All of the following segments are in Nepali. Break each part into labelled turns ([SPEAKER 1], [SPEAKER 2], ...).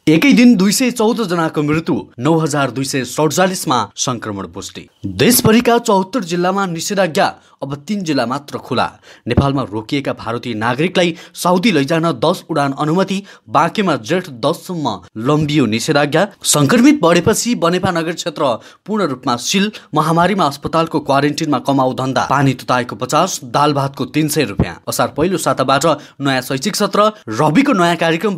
[SPEAKER 1] एकै दिन 214 जनाको मृत्यु, 9247 मा संक्रमण पुष्टि। देशभरिका 74 जिल्लामा निषेधाज्ञा, अब 3 जिल्ला मात्र खुला। नेपालमा रोकिएका भारतीय नागरिकलाई साउदी लैजान 10 उडान अनुमति, बाँकीमा जेठ 10 सम्म लम्बियो निषेधाज्ञा। संक्रमित बढेपछि बनेपा नगर क्षेत्र पूर्ण रूपमा सिल। महामारीमा अस्पतालको क्वारेन्टिनमा कमाउ धन्दा। पानी तुताएको 50, दाल भातको 300 रुपियाँ। असार पहिलो साताबाट नयाँ शैक्षिक सत्र, रविको नयाँ कार्यक्रम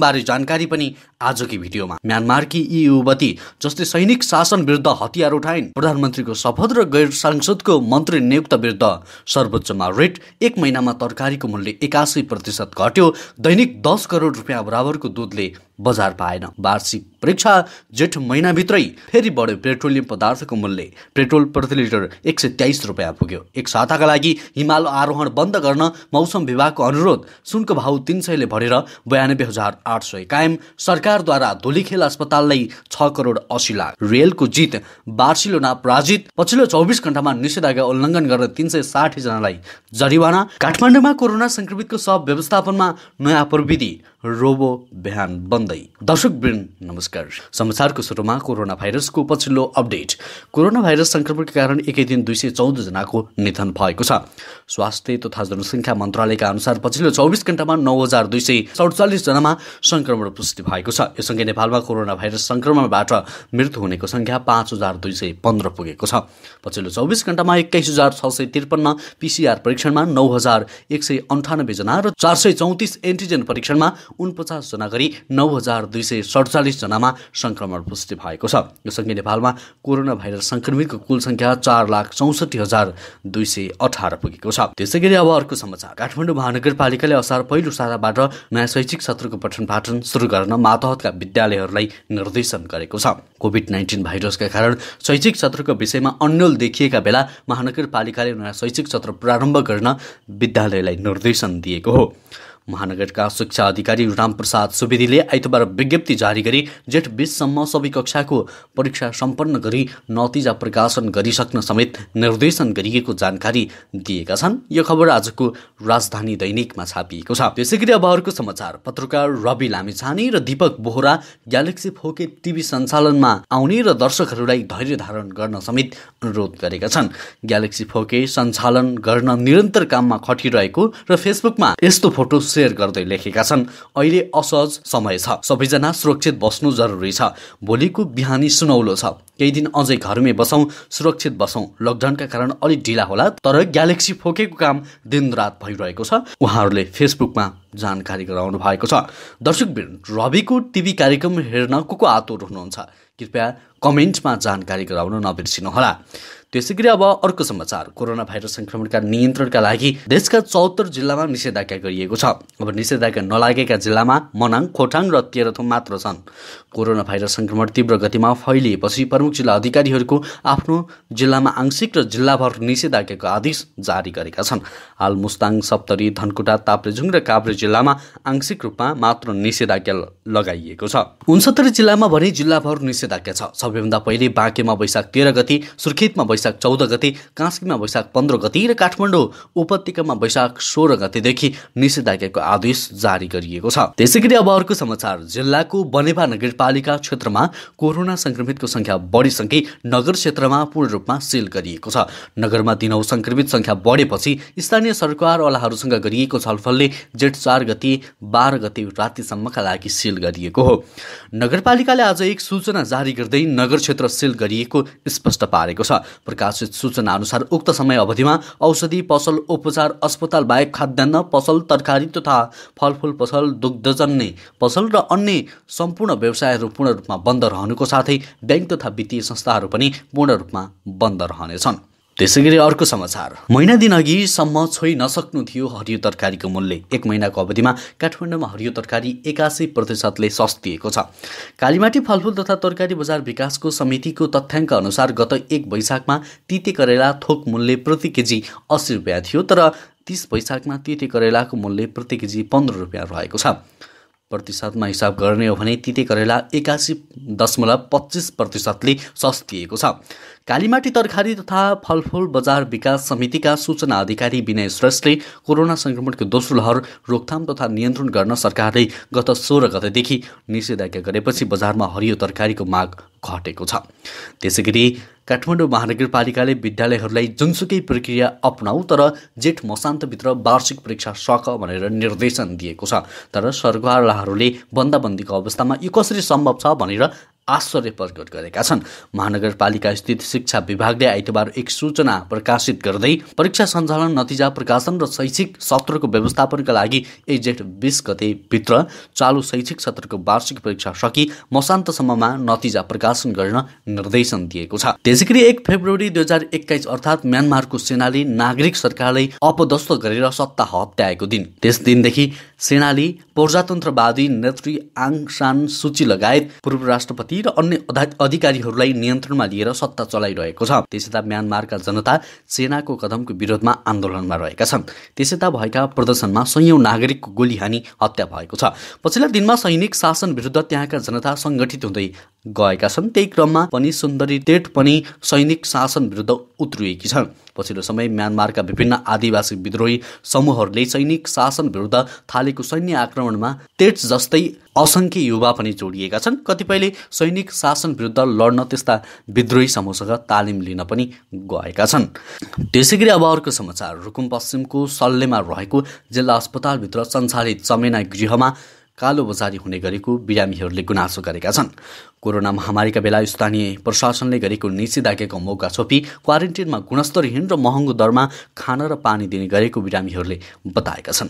[SPEAKER 1] बारे जानकारी पनि आजको भिडियोमा। म्यानमारकी यी युवती जसले सैनिक शासन विरुद्ध हतियार उठाइन्। प्रधानमन्त्रीको शपथ र गैर सांसदको मन्त्री नियुक्त विरुद्ध सर्वोच्चमा रिट। 1 महिनामा तरकारीको मूल्य 81% घट्यो। दैनिक 10 करोड रुपियाँ बराबरको दूधले बजार पाएन। वार्षिक परीक्षा जेठ महिनाभित्रै फेरि बढ्यो पेट्रोलियम पदार्थको मूल्य। पेट्रोल प्रति लिटर 123 रुपियाँ पुग्यो। एक साताका लागि हिमाल आरोहण बन्द गर्न मौसम विभागको अनुरोध। सुनको भाउ 300 ले बढेर 92,800 कायम। सरकारद्वारा धुलीखेल अस्पताललाई 6 करोड 80 लाख। रियलको जित, बार्सिलोना पराजित। पछिल्लो 24 घण्टामा निषेधाज्ञा उल्लङ्घन गर्न 360 जनालाई जरिवाना। काठमाडौँमा कोरोना संक्रमितको शव व्यवस्थापनमा नयाँ प्रविधि, रोबो बिहान बन्दै। दर्शकवृन्द नमस्कार। समाचारको सुरुमा कोरोना भाइरसको पछिल्लो अपडेट। कोरोना भाइरस संक्रमणका कारण एकै दिन 214 जनाको निधन भएको छ। स्वास्थ्य तथा जनसङ्ख्या मन्त्रालयका अनुसार पछिल्लो 24 घण्टामा 9247 जनामा संक्रमण पुष्टि भएको छ। यससँगै नेपालमा कोरोना भाइरस संक्रमणबाट मृत्यु हुनेको संख्या 5215 पुगेको छ। पछिल्लो 24 घण्टामा 21653 पीसीआर परीक्षणमा 9198 जना र 434 एन्टिजेन परीक्षणमा 49 जना गरी 9247 जनामा संक्रमण पुष्टि भएको छ। यससँगै नेपालमा कोरोना भाइरस संक्रमितको कुल संख्या 4,64,218 पुगेको छ। त्यसैगरी अब अर्को समाचार। काठमाडौँ महानगरपालिकाले असार पहिलो साताबाट नयाँ शैक्षिक सत्रको पठन पाठन सुरु गर्न मातहतका विद्यालयहरूलाई निर्देशन गरेको छ। कोभिड-19 भाइरसका कारण शैक्षिक सत्रको विषयमा अन्यल देखिएका बेला महानगरपालिकाले नयाँ शैक्षिक सत्र प्रारम्भ गर्न विद्यालयलाई निर्देशन दिएको हो। महानगरका शिक्षा अधिकारी रामप्रसाद सुवेदीले आइतबार विज्ञप्ति जारी गरी जेठ 20 सम्म सबै कक्षाको परीक्षा सम्पन्न गरी नतिजा प्रकाशन गरिसक्न समेत निर्देशन गरिएको जानकारी दिएका छन्। यो खबर आजको राजधानी दैनिकमा छापिएको छ। त्यसैगरी अब अर्को समाचार। पत्रकार रवि लामिछाने र Deepak Bohra galaxy 4K TV सञ्चालनमा आउने र दर्शकहरूलाई धैर्य धारण गर्न समेत अनुरोध गरेका छन्। ग्यालेक्सी 4K सञ्चालन गर्न निरन्तर काममा खटिरहेको र फेसबुकमा यस्तो फोटो शेयर गर्दै लेखेका छन्। अहिले असहज समय छ, सबैजना सुरक्षित बस्नु जरुरी छ। भोलिको बिहानी सुनौलो छ, केही दिन अझै घरमै बसौँ, सुरक्षित बसौँ। लकडाउनका कारण अलि ढिला होला, तर ग्यालेक्सी 4K को काम दिनरात भइरहेको छ, उहाँहरूले फेसबुकमा जानकारी गराउनु भएको छ। दर्शकवृन्द, रविको टिभी कार्यक्रम हेर्न को आतुर हुनुहुन्छ? कृपया कमेन्टमा जानकारी गराउन नबिर्सिनुहोला। त्यसैगरी अब अर्को समाचार। कोरोना भाइरस संक्रमणका नियन्त्रणका लागि देशका 74 जिल्लामा निषेधाज्ञा गरिएको छ। अब निषेधाज्ञा नलागेका जिल्लामा मनाङ, खोटाङ र तेह्रथुम मात्र छन्। कोरोना भाइरस संक्रमण तीव्र गतिमा फैलिएपछि प्रमुख जिल्ला अधिकारीहरूको आफ्नो जिल्लामा आंशिक र जिल्लाभर निषेधाज्ञाको आदेश जारी गरेका छन्। हाल मुस्ताङ, सप्तरी, धनकुटा, ताप्लेजुङ र काभ्रे जिल्लामा आंशिक रूपमा मात्र निषेधाज्ञा लगाइएको छ। 69 जिल्लामा भने जिल्लाभर निषेधाज्ञा छ। सबैभन्दा पहिले बाँकेमा वैशाख 13 गते, सुर्खेतमा वैशाख 14 गते, कास्कीमा वैशाख 15 गते र काठमाडौँ उपत्यकामा वैशाख 16 गतेदेखि निषेधाज्ञाको आदेश जारी गरिएको छ। त्यसैगरी अब अर्को समाचार। जिल्लाको बनेपा नगरपालिका क्षेत्रमा कोरोना संक्रमितको संख्या बढीसँगै नगर क्षेत्रमा पूर्ण रूपमा सिल गरिएको छ। नगरमा दिनौ संक्रमित संख्या बढेपछि स्थानीय सरकारवालाहरूसँग गरिएको छलफलले जेठ 4 गते 12 गते रातिसम्मका लागि सिल गरिएको हो। नगरपालिकाले आज एक सूचना जारी गर्दै नगर क्षेत्र सिल गरिएको स्पष्ट पारेको छ। प्रकाशित सूचना अनुसार उक्त समय अवधिमा औषधि पसल, उपचार अस्पताल बाहेक खाद्यान्न पसल, तरकारी तथा फलफुल पसल, दुग्धजन्य पसल र अन्य सम्पूर्ण व्यवसायहरू पूर्ण रूपमा बन्द रहनुको साथै बैंक तथा वित्तीय संस्थाहरू पनि पूर्ण रूपमा बन्द रहनेछन्। त्यसैगरी अर्को समाचार। महिना दिन अघिसम्म छोइ नसक्नु थियो हरियो तरकारीको मूल्य। 1 महिनाको अवधिमा काठमाडौँमा हरियो तरकारी 81% सस्तिएको छ। कालीमाटी फलफुल तथा तरकारी बजार विकासको समितिको तथ्याङ्क अनुसार गत 1 वैशाखमा तिते करेला थोक मूल्य प्रति केजी 80 रुपियाँ थियो, तर 30 वैशाखमा तिते करेलाको मूल्य प्रति केजी 15 रुपियाँ रहेको छ। प्रतिशतमा हिसाब गर्ने हो भने तिते करेला 81.25%ले सस्तिएको छ। कालीमाटी तरकारी तथा फलफुल बजार विकास समितिका सूचना अधिकारी विनय श्रेष्ठले कोरोना संक्रमणको दोस्रो लहर रोकथाम तथा नियन्त्रण गर्न सरकारले गत 16 गतेदेखि निषेधाज्ञा गरेपछि बजारमा हरियो तरकारीको माग घटेको छ। त्यसैगरी काठमाडौँ महानगरपालिकाले विद्यालयहरूलाई जुनसुकै प्रक्रिया अपनाऊ तर जेठ मसान्तभित्र वार्षिक परीक्षा सक भनेर निर्देशन दिएको छ। तर सरकारहरूले बन्दाबन्दीको अवस्थामा यो कसरी सम्भव छ भनेर आश्चर्य प्रकट गरेका छन्। महानगरपालिका स्थित शिक्षा विभागले आइतबार एक सूचना प्रकाशित गर्दै परीक्षा सञ्चालन, नतिजा प्रकाशन र शैक्षिक सत्रको व्यवस्थापनका लागि जेठ 20 गते भित्र चालु शैक्षिक सत्रको वार्षिक परीक्षा सकी मसान्तसम्ममा नतिजा प्रकाशन गर्न निर्देशन दिएको छ। त्यसैगरी 1 फेब्रुअरी 2021 अर्थात् म्यानमारको सेनाले नागरिक सरकारलाई अपदस्थ गरेर सत्ता हत्याएको दिन। त्यस दिनदेखि सेनाले प्रजातन्त्रवादी नेत्री आङ सान सुची लगायत पूर्व राष्ट्रपति र अन्य अधिकारीहरूलाई नियन्त्रणमा लिएर सत्ता चलाइरहेको छ। त्यसैता म्यानमारका जनता सेनाको कदमको विरोधमा आन्दोलनमा रहेका छन्। त्यसैता भएका प्रदर्शनमा सयौं नागरिकको गोली हानी हत्या भएको छ। पछिल्ला दिनमा सैनिक शासन विरुद्ध त्यहाँका जनता संगठित हुँदै गएका छन्। त्यही क्रममा पनि सुन्दरी टेट पनि सैनिक शासन विरुद्ध उत्रिएकी छन्। पछिल्लो समय म्यानमारका विभिन्न आदिवासी विद्रोही समूहहरूले सैनिक शासन विरुद्ध थालेको सैन्य आक्रमणमा टेट जस्तै असङ्ख्य युवा पनि जोडिएका छन्। कतिपयले सैनिक शासन विरुद्ध लड्न त्यस्ता विद्रोही समूहसँग तालिम लिन पनि गएका छन्। त्यसैगरी अब अर्को समाचार। रुकुम पश्चिमको सल्लेमा रहेको जिल्ला अस्पतालभित्र सञ्चालित चमेना गृहमा कालोबजारी हुने गरेको बिरामीहरूले गुनासो गरेका छन्। कोरोना महामारीका बेला स्थानीय प्रशासनले गरेको निषेधाज्ञाको मौका छोपी क्वारेन्टिनमा गुणस्तरहीन र महँगो दरमा खाना र पानी दिने गरेको बिरामीहरूले बताएका छन्।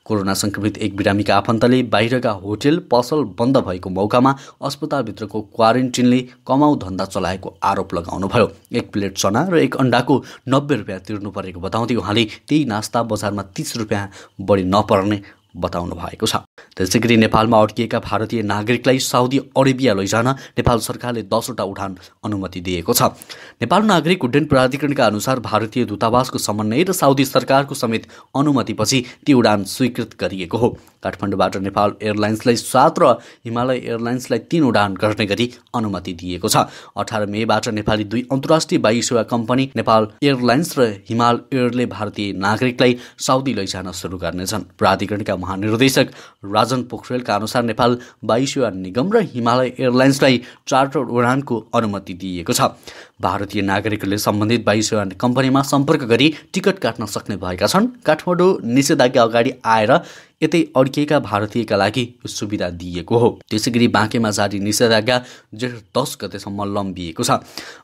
[SPEAKER 1] कोरोना संक्रमित एक बिरामीका आफन्तले बाहिरका होटेल पसल बन्द भएको मौकामा अस्पतालभित्रको क्वारेन्टिनले कमाउ धन्दा चलाएको आरोप लगाउनुभयो। 1 प्लेट चना र 1 अन्डाको 90 रुपियाँ तिर्नु परेको बताउँदै उहाँले त्यही नास्ता बजारमा 30 रुपियाँ बढी नपर्ने बताउनु भएको छ। त्यसैगरी नेपालमा अड्किएका भारतीय नागरिकलाई साउदी अरेबिया लैजान नेपाल सरकारले 10 वटा उडान अनुमति दिएको छ। नेपाल नागरिक उड्डयन प्राधिकरणका अनुसार भारतीय दूतावासको समन्वय र साउदी सरकारको समेत अनुमतिपछि ती उडान स्वीकृत गरिएको हो। काठमाडौँबाट नेपाल एयरलाइन्सलाई 7 र हिमालय एयरलाइन्सलाई 3 उडान गर्ने गरी अनुमति दिएको छ। 18 मेबाट नेपाली 2 अन्तर्राष्ट्रिय वायु सेवा कम्पनी नेपाल एयरलाइन्स र हिमाल एयरले भारतीय नागरिकलाई साउदी लैजान सुरु गर्नेछन्। प्राधिकरणका महानिर्देशक राजन पोखरेलका अनुसार नेपाल वायु सेवा निगम र हिमालय एयरलाइन्सलाई चार्टर उडानको अनुमति दिएको छ। भारतीय नागरिकहरूले सम्बन्धित वायु सेवा कम्पनीमा सम्पर्क गरी टिकट काट्न सक्ने भएका छन्। काठमाडौँ निषेधाज्ञा अगाडि आएर यतै अड्किएका भारतीयका लागि सुविधा दिएको हो। त्यसैगरी बाँकेमा जारी निषेधाज्ञा जेठ 10 गतेसम्म लम्बिएको छ।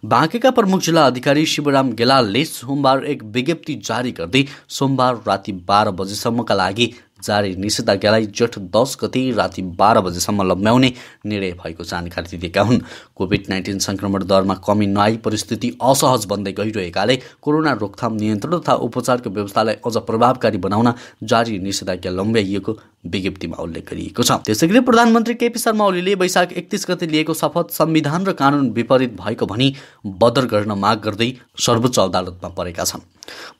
[SPEAKER 1] बाँकेका प्रमुख जिल्ला अधिकारी शिवराम गेलालले सोमबार एक विज्ञप्ति जारी गर्दै सोमबार राति 12 बजेसम्मका लागि जारी निषेधाज्ञालाई जेठ 10 गते राति 12 बजेसम्म लम्ब्याउने निर्णय भएको जानकारी दिएका हुन्। कोभिड-19 संक्रमण दरमा कमी नआई परिस्थिति असहज बन्दै गइरहेकाले कोरोना रोकथाम, नियन्त्रण तथा उपचारको व्यवस्थालाई अझ प्रभावकारी बनाउन जारी निषेधाज्ञा लम्ब्याइएको विज्ञप्तिमा उल्लेख गरिएको छ। त्यसैगरी प्रधानमन्त्री केपी शर्मा ओलीले वैशाख 31 गते लिएको शपथ संविधान र कानुन विपरीत भएको भनी बदर गर्न माग गर्दै सर्वोच्च अदालतमा परेका छन्।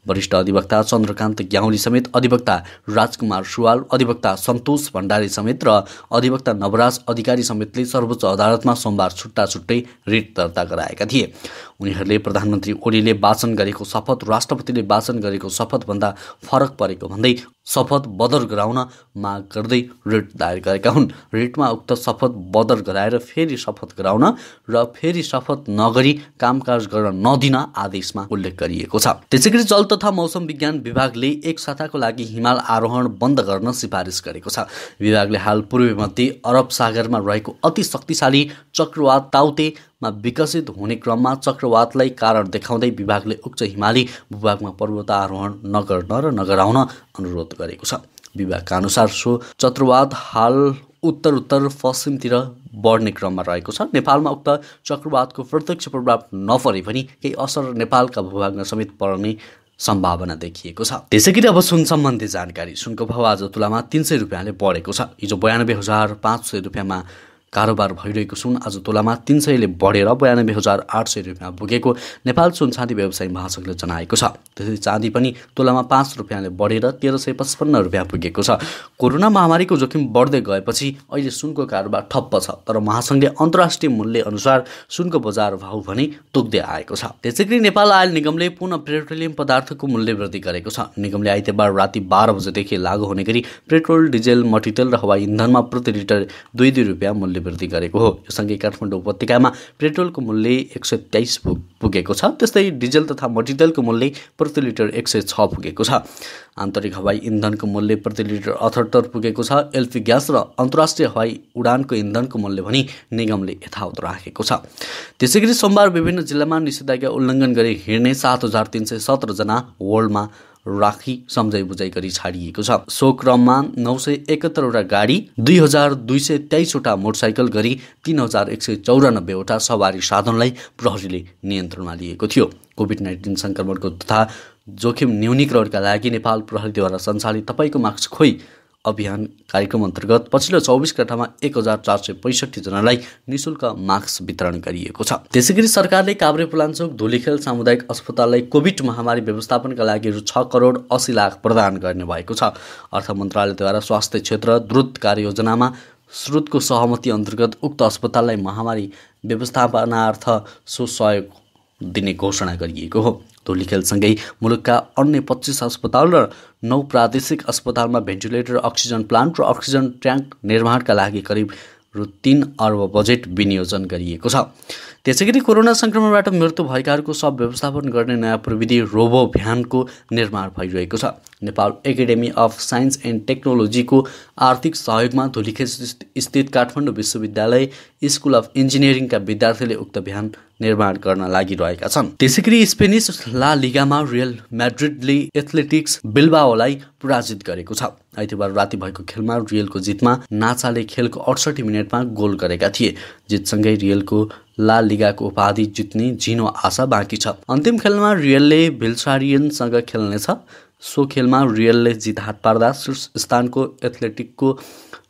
[SPEAKER 1] वरिष्ठ अधिवक्ता चन्द्रकान्त ग्याउली समेत अधिवक्ता राजकुमार सुवाल, अधिवक्ता सन्तोष भण्डारी समेत र अधिवक्ता नवराज अधिकारी समेतले सर्वोच्च अदालतमा सोमबार छुट्टा छुट्टै रिट दर्ता गराएका थिए। उनीहरूले प्रधानमन्त्री ओलीले वाचन गरेको शपथ राष्ट्रपतिले वाचन गरेको शपथभन्दा फरक परेको भन्दै शपथ बदर गराउन माग गर्दै रिट दायर गरेका हुन्। रिटमा उक्त शपथ बदर गराएर फेरि शपथ गराउन र फेरि शपथ नगरी कामकाज गर्न नदिन आदेशमा उल्लेख गरिएको छ। त्यसैगरी जल तथा मौसम विज्ञान विभागले एक साताको लागि हिमाल आरोहण बन्द गर्न सिफारिस गरेको छ। विभागले हाल पूर्वी मध्य अरब सागरमा रहेको अति शक्तिशाली चक्रवात ताउतेमा विकसित हुने क्रममा चक्रवातलाई कारण देखाउँदै विभागले उक्त हिमाली भूभागमा पर्वतारोहण नगर्न र नगराउन अनुरोध गरेको छ। विभागका अनुसार सो चक्रवात हाल उत्तर पश्चिमतिर बढ्ने क्रममा रहेको छ। नेपालमा उक्त चक्रवातको प्रत्यक्ष प्रभाव नपरे पनि केही असर नेपालका भूभागमा समेत पर्ने सम्भावना देखिएको छ। त्यसैगरी अब सुन सम्बन्धी जानकारी। सुनको भाव आज तुलामा 300 रुपियाँले बढेको छ। हिजो 92,500 रुपियाँमा कारोबार भइरहेको सुन आज तोलामा 300ले बढेर 92,800 रुपियाँ पुगेको नेपाल सुन चाँदी व्यवसायी महासङ्घले जनाएको छ। त्यसै चाँदी पनि तोलामा 5 रुपियाँले बढेर 1355 रुपियाँ पुगेको छ। कोरोना महामारीको जोखिम बढ्दै गएपछि अहिले सुनको कारोबार ठप्प छ, तर महासङ्घले अन्तर्राष्ट्रिय मूल्य अनुसार सुनको बजार भाउ भने तोक्दै आएको छ। त्यसैगरी नेपाल आयल निगमले पुनः पेट्रोलियम पदार्थको मूल्य वृद्धि गरेको छ। निगमले आइतबार राति 12 बजेदेखि लागू हुने गरी पेट्रोल, डिजेल, मट्टीतेल र हवाई इन्धनमा प्रति लिटर 2 रुपियाँ मूल्य वृद्धि गरेको हो। यो सँगै काठमाडौँ उपत्यकामा पेट्रोलको मूल्य 123 पुगेको छ। त्यस्तै डिजेल तथा मट्टीतेलको मूल्य प्रति लिटर 106 पुगेको छ। आन्तरिक हवाई इन्धनको मूल्य प्रति लिटर 78 पुगेको छ। एलपी ग्यास र अन्तर्राष्ट्रिय हवाई उडानको इन्धनको मूल्य पनि निगमले यथावत राखेको छ। त्यसैगरी सोमबार विभिन्न जिल्लामा निषेधाज्ञा उल्लङ्घन गरी हिँड्ने 7,317 जना होल्डमा राखी सम्झाइ बुझाइ गरी छाडिएको छ। सो क्रममा 971 वटा गाडी, 2,223 वटा मोटरसाइकल गरी 3,194 वटा सवारी साधनलाई प्रहरीले नियन्त्रणमा लिएको थियो। कोभिड-19 संक्रमणको तथा जोखिम न्यूनीकरणका लागि नेपाल प्रहरीद्वारा सञ्चालित तपाईँको मास्क खोइ अभियान कार्यक्रम अन्तर्गत पछिल्लो 24 घण्टामा 1,465 जनालाई निःशुल्क मास्क वितरण गरिएको छ। त्यसैगरी सरकारले काभ्रेपलाञ्चोक धुलीखेल सामुदायिक अस्पताललाई कोभिड महामारी व्यवस्थापनका लागि रु 6 करोड 80 लाख प्रदान गर्ने भएको छ। अर्थ मन्त्रालयद्वारा स्वास्थ्य क्षेत्र द्रुत कार्ययोजनामा स्रोतको सहमति अन्तर्गत उक्त अस्पताललाई महामारी व्यवस्थापनार्थ सहयोग दिने घोषणा गरिएको हो। धुलीखेलसँगै मुलुकका अन्य 25 अस्पताल र 9 प्रादेशिक अस्पतालमा भेन्टिलेटर, अक्सिजन प्लान्ट र अक्सिजन ट्याङ्क निर्माणका लागि करिब रु 3 अर्ब बजेट विनियोजन गरिएको छ। त्यसैगरी कोरोना संक्रमणबाट मृत्यु भएकाहरूको सब व्यवस्थापन गर्ने नयाँ प्रविधि रोबो भ्यानको निर्माण भइरहेको छ। Nepal academy of science and टेक्नोलोजीको आर्थिक सहयोगमा धुलीखेल स्थित काठमाडौँ विश्वविद्यालय स्कुल अफ इन्जिनियरिङका विद्यार्थीले उक्त भ्यान निर्माण गर्न लागिरहेका छन्। त्यसैगरी स्पेनिस ला लिगामा रियल म्याड्रिडले एथलेटिक्स बिल्बाओलाई पराजित गरेको छ। आइतबार राति भएको खेलमा रियलको जितमा नाचाले खेलको 68 मिनेटमा गोल गरेका थिए। जितसँगै रियलको ला लिगाको उपाधि जित्ने झिनो आशा बाँकी छ। अन्तिम खेलमा रियलले भिल्सारियनसँग खेल्नेछ। सो खेलमा रियलले जित हात पार्दा शीर्ष स्थानको एथलेटिकको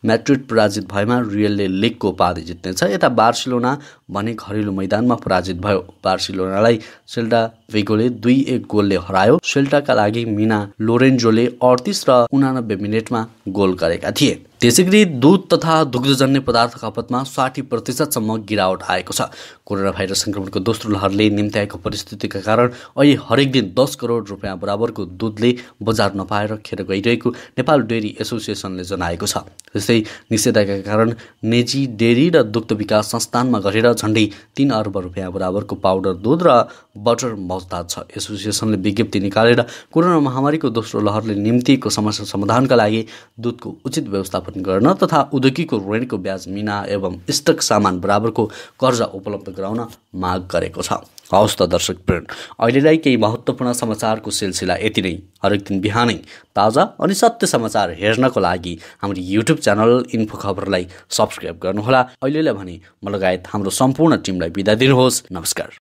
[SPEAKER 1] म्याड्रिड पराजित भएमा रियलले लिगको उपाधि जित्नेछ। यता बार्सिलोना भने घरेलु मैदानमा पराजित भयो। बार्सिलोनालाई सेल्टा भिगोले 2-1 गोलले हरायो। सेल्टाका लागि मिना लोरेन्जोले 38 र 89 मिनेटमा गोल गरेका थिए। त्यसैगरी दूध तथा दुग्धजन्य पदार्थ खपतमा 60% गिरावट आएको छ। कोरोना भाइरस संक्रमणको दोस्रो लहरले निम्त्याएको परिस्थितिका कारण अहिले हरेक दिन 10 करोड रुपियाँ बराबरको दुधले बजार नपाएर खेर गइरहेको नेपाल डेरी एसोसिएसनले जनाएको छ। त्यस्तै निषेधाज्ञाका कारण निजी डेरी र दुग्ध विकास संस्थानमा गरेर झण्डै 3 अर्ब रुपियाँ बराबरको पाउडर दुध र बटर मौजदात छ। एसोसिएसनले विज्ञप्ति निकालेर कोरोना महामारीको दोस्रो लहरले निम्तिएको समस्या समाधानका लागि दुधको उचित व्यवस्थापन गर्न तथा उद्योगीको ऋणको ब्याज मिना एवं स्टक सामान बराबरको कर्जा उपलब्ध गराउन माग गरेको छ। हवस् त दर्शकवृन्द, अहिलेलाई केही महत्त्वपूर्ण समाचारको सिलसिला यति नै। हरेक दिन बिहानै ताजा अनि सत्य समाचार हेर्नको लागि हाम्रो युट्युब च्यानल इन्फो खबरलाई सब्स्क्राइब गर्नुहोला। अहिलेलाई भने म लगायत हाम्रो सम्पूर्ण टिमलाई बिदा दिनुहोस्। नमस्कार।